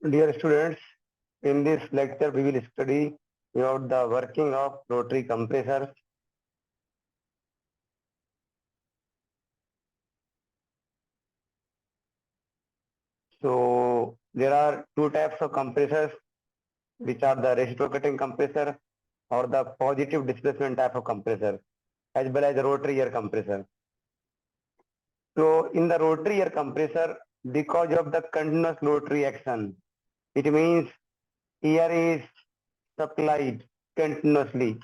Dear students, in this lecture we will study about the working of rotary compressors. So there are two types of compressors, which are the reciprocating compressor or the positive displacement type of compressor, as well as the rotary air compressor. So in the rotary air compressor, because of the continuous rotary action, it means air is supplied continuously.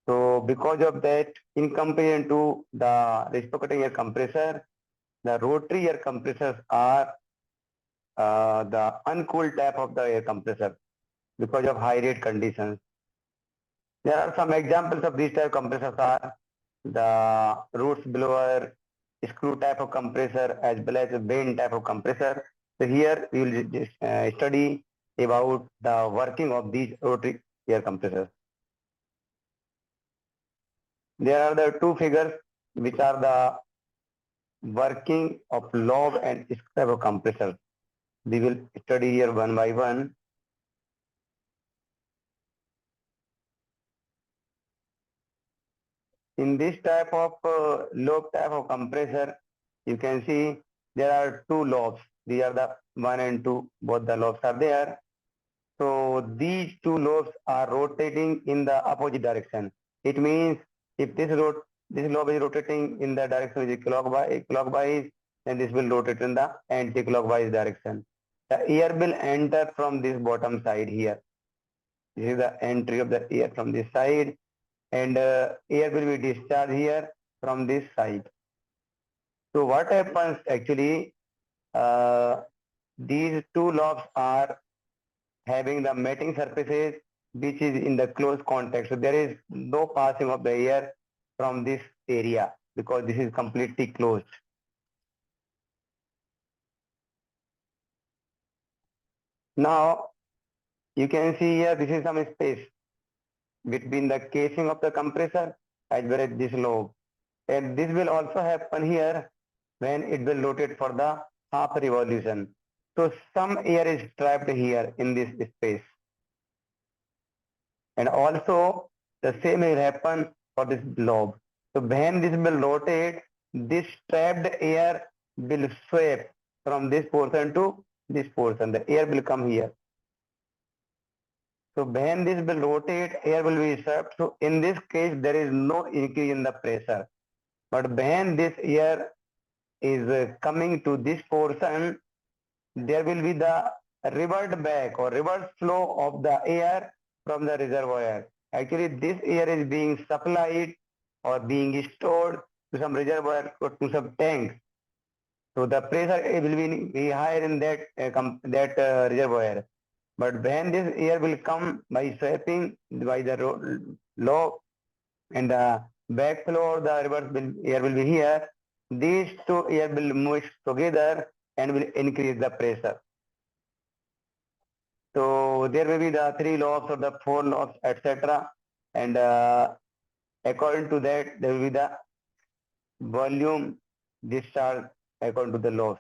So because of that, in comparison to the reciprocating air compressor, the rotary air compressors are the uncooled type of the air compressor because of high rate conditions. There are some examples of these type of compressors are the roots blower, screw type of compressor, as well as a vane type of compressor. So here we will just study about the working of these rotary air compressors. There are the two figures which are the working of lobe and screw type of compressor. We will study here one by one. In this type of lobe type of compressor, you can see there are two lobes. These are the one and two, both the lobes are there. So these two lobes are rotating in the opposite direction. It means if this lobe is rotating in the direction which is clockwise, then this will rotate in the anti-clockwise direction. The air will enter from this bottom side here. This is the entry of the air from this side, and air will be discharged here from this side. So what happens actually, uh, these two lobes are having the mating surfaces which is in the close contact. So there is no passing of the air from this area because this is completely closed. Now you can see here this is some space between the casing of the compressor as well as this lobe. And this will also happen here when it will rotate for the half revolution. So some air is trapped here in this space. And also the same will happen for this lobe. So when this will rotate, this trapped air will sweep from this portion to this portion. The air will come here. So when this will rotate, air will be swept. So in this case, there is no increase in the pressure. But when this air is coming to this portion, there will be the revert back or reverse flow of the air from the reservoir. Actually, this air is being supplied or being stored to some reservoir or to some tank. So the pressure will be higher in that reservoir. But when this air will come by sweeping by the low and the backflow of the air will be here, these two air will mix together and will increase the pressure. So there may be the three laws or the four laws, etc. And according to that, there will be the volume discharge according to the laws.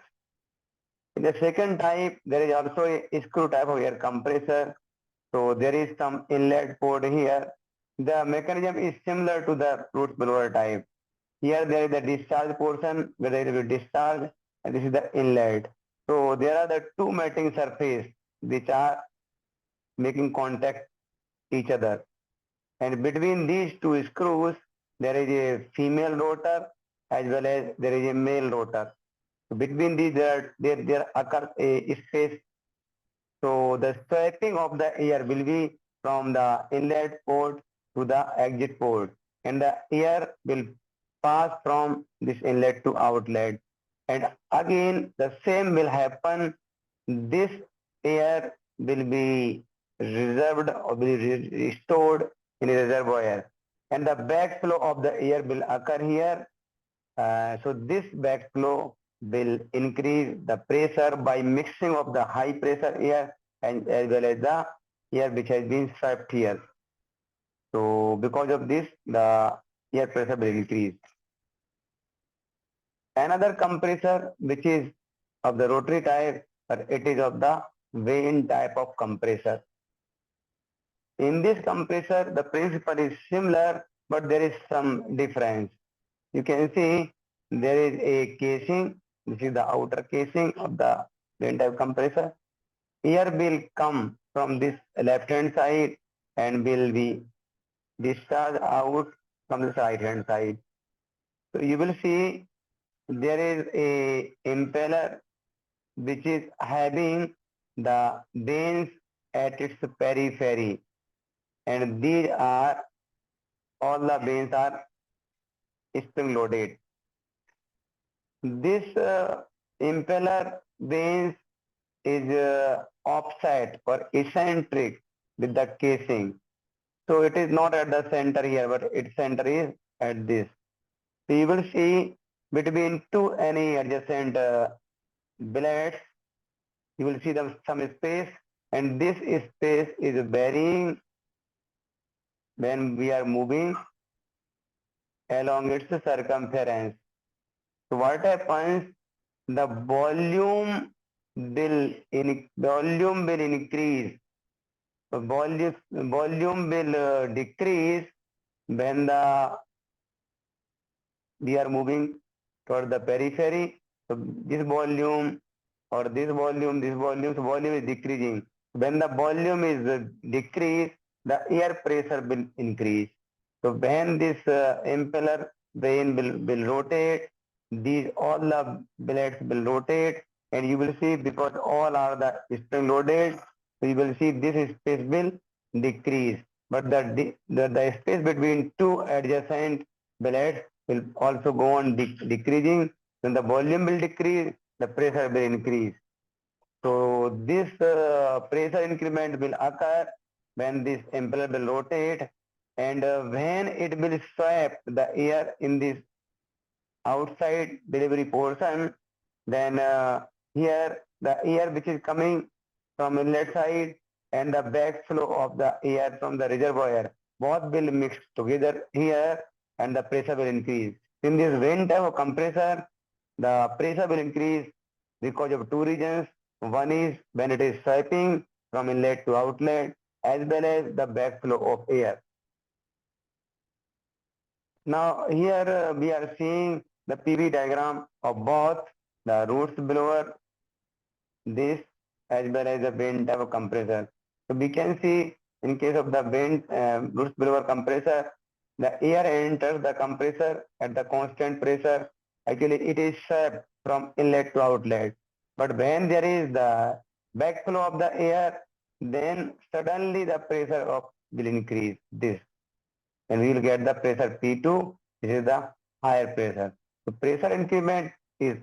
In the second type, there is also a screw type of air compressor. So there is some inlet port here. The mechanism is similar to the root blower type. Here there is the discharge portion where there is a discharge and this is the inlet. So there are the two mating surface which are making contact each other. And between these two screws, there is a female rotor as well as there is a male rotor. So between these, there occurs a space. So the swiping of the air will be from the inlet port to the exit port, and the air will pass from this inlet to outlet. And again, the same will happen. This air will be reserved or will be stored in a reservoir, and the backflow of the air will occur here. So this backflow will increase the pressure by mixing of the high pressure air and as well as the air which has been swept here. So because of this, the air pressure will increase. Another compressor which is of the rotary type, but it is of the vane type of compressor. In this compressor, the principle is similar, but there is some difference. You can see there is a casing. This is the outer casing of the vane type compressor. Air will come from this left hand side and will be discharged out from the right hand side. So you will see there is a impeller which is having the vanes at its periphery, and these are all the vanes are spring loaded. This impeller vanes is offset or eccentric with the casing. So it is not at the center here, but its center is at this. So you will see between two any adjacent billets, you will see some space, and this space is varying when we are moving along its circumference. So what happens? The volume will increase. Volume will decrease when we are moving toward the periphery. So this volume is decreasing. When the volume is decreased, the air pressure will increase. So when this impeller vane will rotate, these all the blades will rotate, and you will see because all are the spring loaded, so you will see this space will decrease. But the space between two adjacent blades will also go on decreasing. When the volume will decrease, the pressure will increase. So this pressure increment will occur when this impeller will rotate, and when it will swap the air in this outside delivery portion, then here the air which is coming from inlet side and the backflow of the air from the reservoir, both will mix together here and the pressure will increase. In this vane type of compressor, the pressure will increase because of two reasons. One is when it is swiping from inlet to outlet, as well as the backflow of air. Now here we are seeing the PV diagram of both the roots blower, this as well as the vane type of compressor. So we can see in case of the vane roots blower compressor, the air enters the compressor at the constant pressure. Actually, it is swept from inlet to outlet. But when there is the backflow of the air, then suddenly the pressure of will increase this, and we will get the pressure P2. This is the higher pressure. So pressure increment is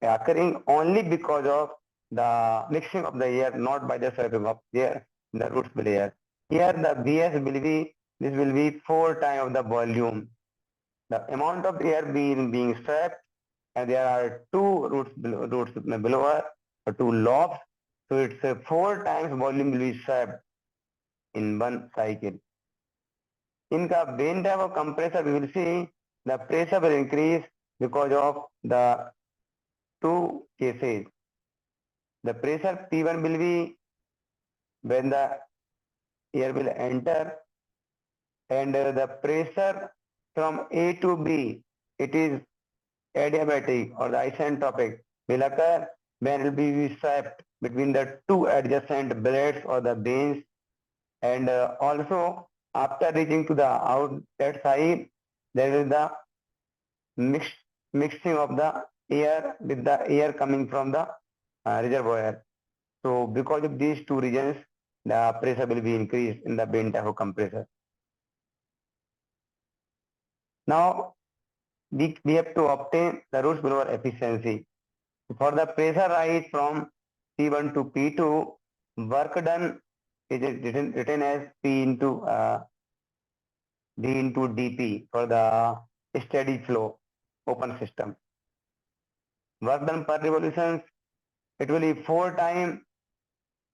occurring only because of the mixing of the air, not by the sweeping of air in the roots layer. Here the Vs will be, this will be 4 times the volume. The amount of air being swept, and there are two roots blower or two lobes. So it's 4 times volume will be swept in one cycle. In the vane type of compressor, we will see the pressure will increase because of the two cases. The pressure P1 will be when the air will enter, and the pressure from A to B, it is adiabatic or the isentropic, will occur when it will be swept between the two adjacent blades or the vanes, and also after reaching to the outlet side, there is the mixing of the air with the air coming from the reservoir. So because of these two reasons, the pressure will be increased in the vane type of compressor. Now we have to obtain the roots blower efficiency. For the pressure rise from P1 to P2, work done is written as P into D into dP for the steady flow open system. Work done per revolution, it will be 4 times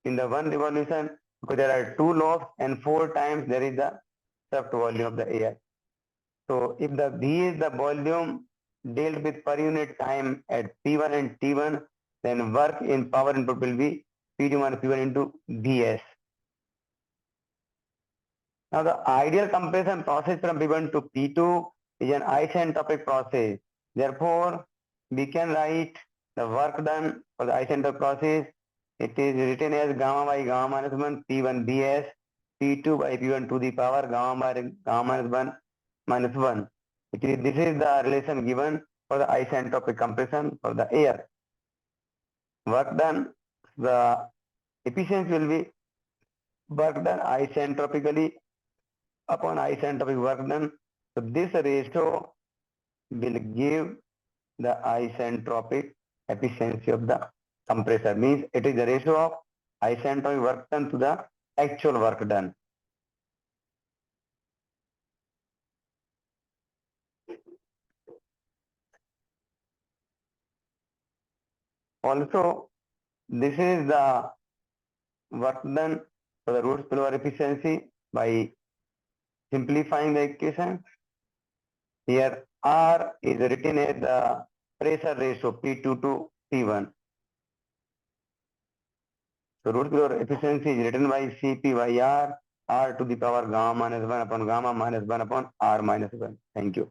in the one revolution because there are two lobes, and 4 times there is the swept volume of the air. So if the V is the volume dealt with per unit time at P1 and T1, then work in power input will be P2 minus P1 into Bs. Now the ideal compression process from P1 to P2 is an isentropic process. Therefore, we can write the work done for the isentropic process. It is written as gamma by gamma minus 1 P1 Bs, P2 by P1 to the power gamma by gamma minus 1 minus 1. This is the relation given for the isentropic compression for the air. Work done, the efficiency will be work done isentropically upon isentropic work done. So this ratio will give the isentropic efficiency of the compressor. Means it is the ratio of isentropic work done to the actual work done. Also, this is the work done for the root spillover efficiency by simplifying the equation. Here R is written as the pressure ratio P2 to P1. So root spillover efficiency is written by Cp by R to the power gamma minus 1 upon gamma minus 1 upon R minus 1. Thank you.